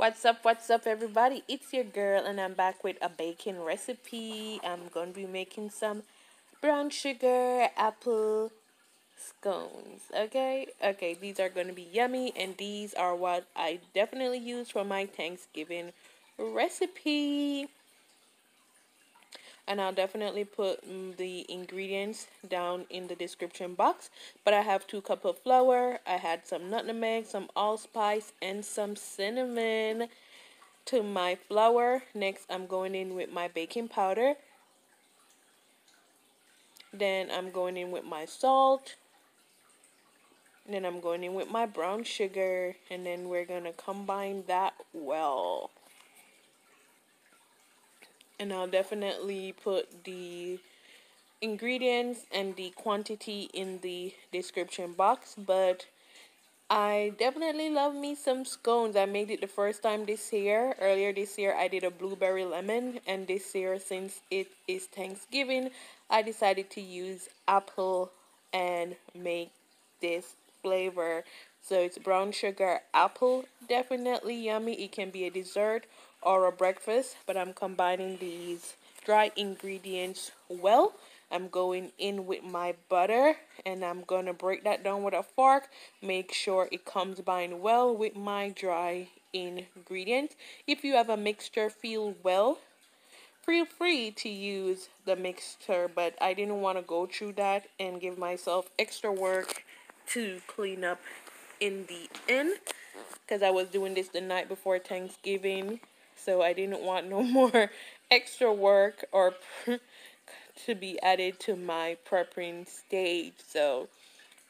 What's up, everybody? It's your girl, and I'm back with a baking recipe. I'm going to be making some brown sugar apple scones. Okay, these are going to be yummy, and these are what I definitely use for my Thanksgiving recipe. And I'll definitely put the ingredients down in the description box. But I have 2 cups of flour, I had some nutmeg, some allspice, and some cinnamon to my flour. Next, I'm going in with my baking powder. Then I'm going in with my salt. And then I'm going in with my brown sugar. And then we're going to combine that well. And I'll definitely put the ingredients and the quantity in the description box. But I definitely love me some scones. I made it the first time this year. Earlier this year, I did a blueberry lemon. And this year, since it is Thanksgiving, I decided to use apple and make this flavor. So it's brown sugar apple. Definitely yummy. It can be a dessert or a breakfast. But I'm combining these dry ingredients well. I'm going in with my butter, and I'm going to break that down with a fork. Make sure it combines well with my dry ingredients. If you have a mixture, feel free to use the mixture, but I didn't want to go through that and give myself extra work to clean up in the end, because I was doing this the night before Thanksgiving, so I didn't want no more extra work or to be added to my prepping stage. So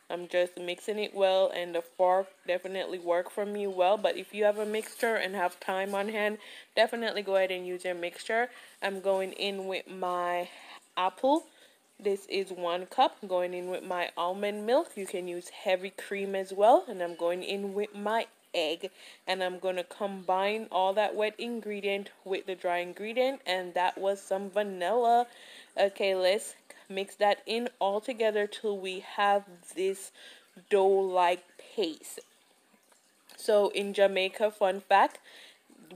I'm just mixing it well, and the fork definitely worked for me well. But if you have a mixture and have time on hand, definitely go ahead and use your mixture. I'm going in with my apple. This is 1 cup. Going in with my almond milk. You can use heavy cream as well. And I'm going in with my egg, and I'm going to combine all that wet ingredient with the dry ingredient, and that was some vanilla. Okay, let's mix that in all together till we have this dough-like paste. So in Jamaica, fun fact,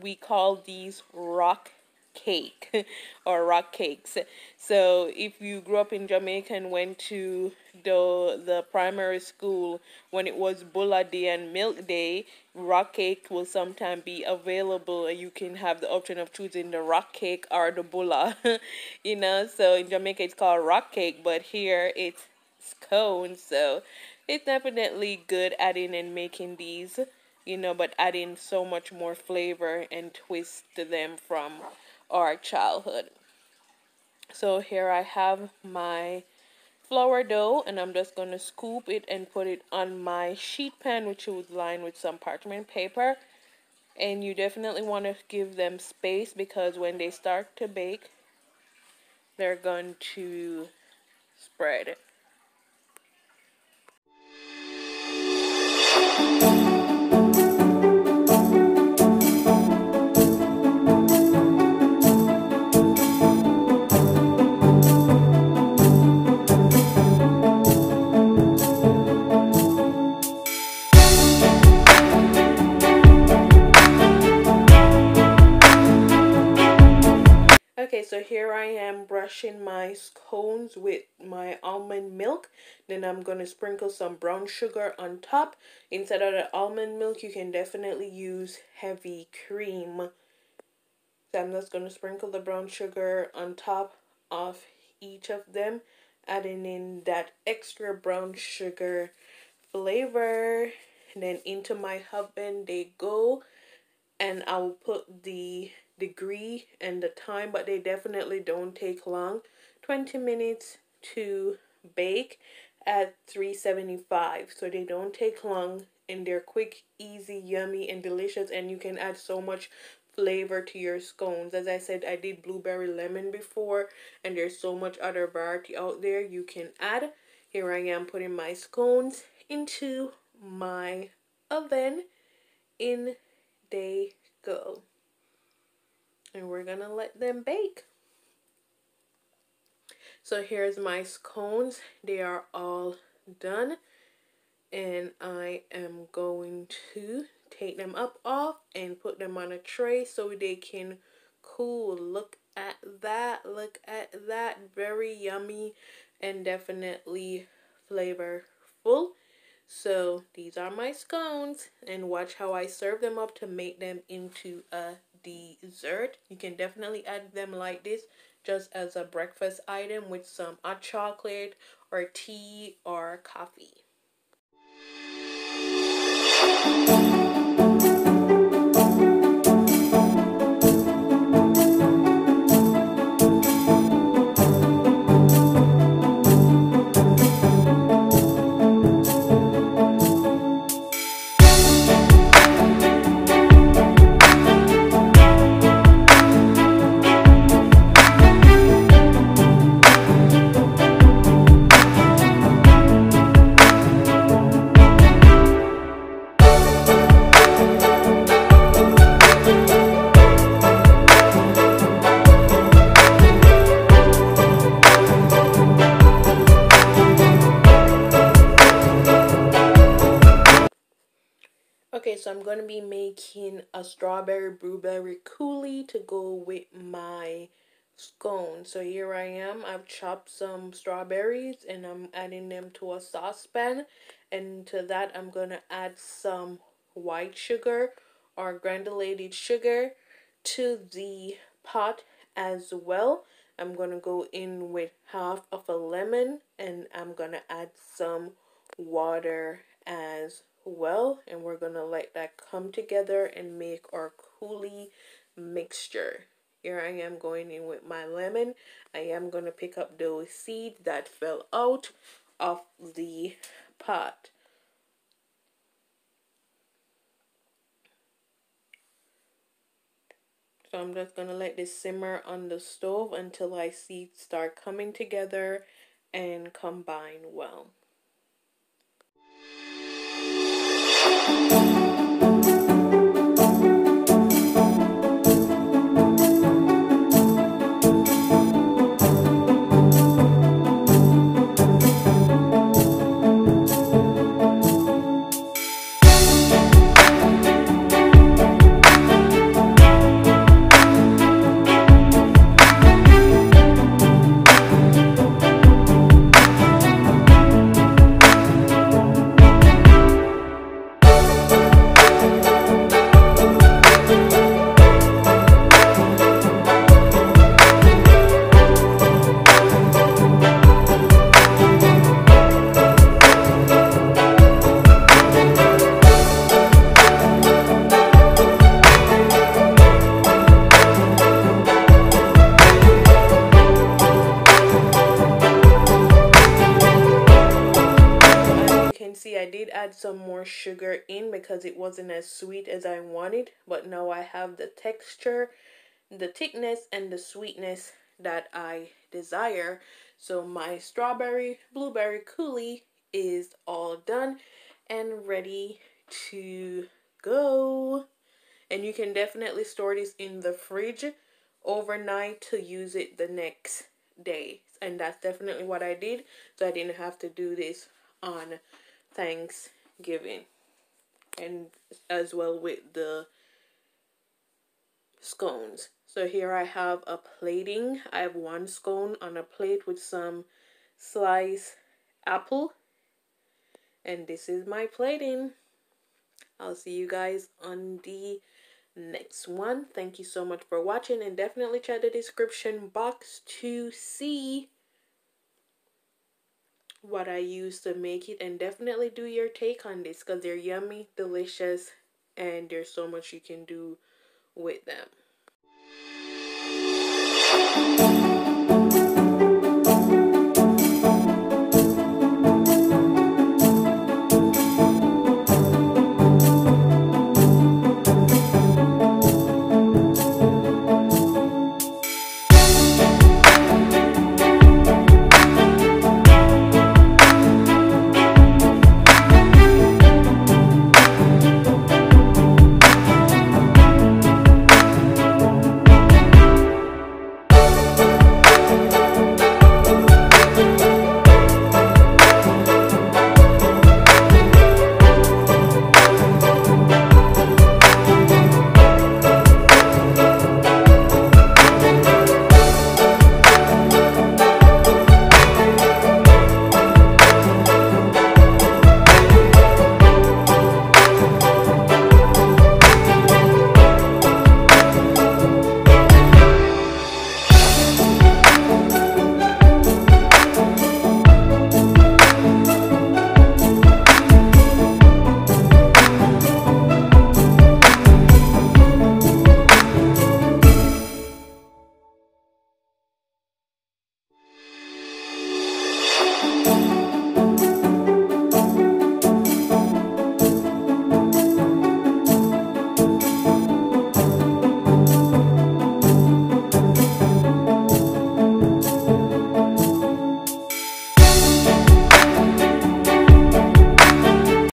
we call these rock cake or rock cakes. So if you grew up in Jamaica and went to the primary school when it was Bulla Day and Milk Day, rock cake will sometimes be available. You can have the option of choosing the rock cake or the Bulla. So in Jamaica it's called rock cake, but here it's scones. So it's definitely good adding and making these, but adding so much more flavor and twist to them from our childhood. So here I have my flour dough, and I'm just going to scoop it and put it on my sheet pan, which was lined with some parchment paper. And you definitely want to give them space, because when they start to bake, they're going to spread. Okay, so here I am brushing my scones with my almond milk. Then I'm going to sprinkle some brown sugar on top. Instead of the almond milk, you can definitely use heavy cream. So I'm just going to sprinkle the brown sugar on top of each of them, adding in that extra brown sugar flavor. And then into my oven they go, and I'll put the degree and the time, but they definitely don't take long. 20 minutes to bake at 375. So they don't take long, and they're quick, easy, yummy, and delicious, and you can add so much flavor to your scones. As I said, I did blueberry lemon before, and there's so much other variety out there you can add. Here I am putting my scones into my oven. In they go. And we're gonna let them bake. So here's my scones. They are all done. And I am going to take them up off and put them on a tray so they can cool. Look at that. Look at that. Very yummy and definitely flavorful. So these are my scones, and watch how I serve them up to make them into a dessert. You can definitely add them like this just as a breakfast item with some hot chocolate or tea or coffee. Okay, so I'm going to be making a strawberry blueberry coulis to go with my scone. So here I am. I've chopped some strawberries and I'm adding them to a saucepan. And to that, I'm going to add some white sugar or granulated sugar to the pot as well. I'm going to go in with half of a lemon and I'm going to add some water as well, and we're gonna let that come together and make our coulis mixture. Here I am going in with my lemon. I am gonna pick up those seeds that fell out of the pot. So I'm just gonna let this simmer on the stove until I see it start coming together and combine well. See, I did add some more sugar in because it wasn't as sweet as I wanted, but now I have the texture, the thickness, and the sweetness that I desire. So my strawberry blueberry coulis is all done and ready to go. And you can definitely store this in the fridge overnight to use it the next day. And that's definitely what I did, so I didn't have to do this on Thanksgiving, and as well with the scones. So here I have a plating. I have one scone on a plate with some sliced apple, and this is my plating. I'll see you guys on the next one. Thank you so much for watching, and definitely check the description box to see what I used to make it, and definitely do your take on this because they're yummy, delicious, and there's so much you can do with them.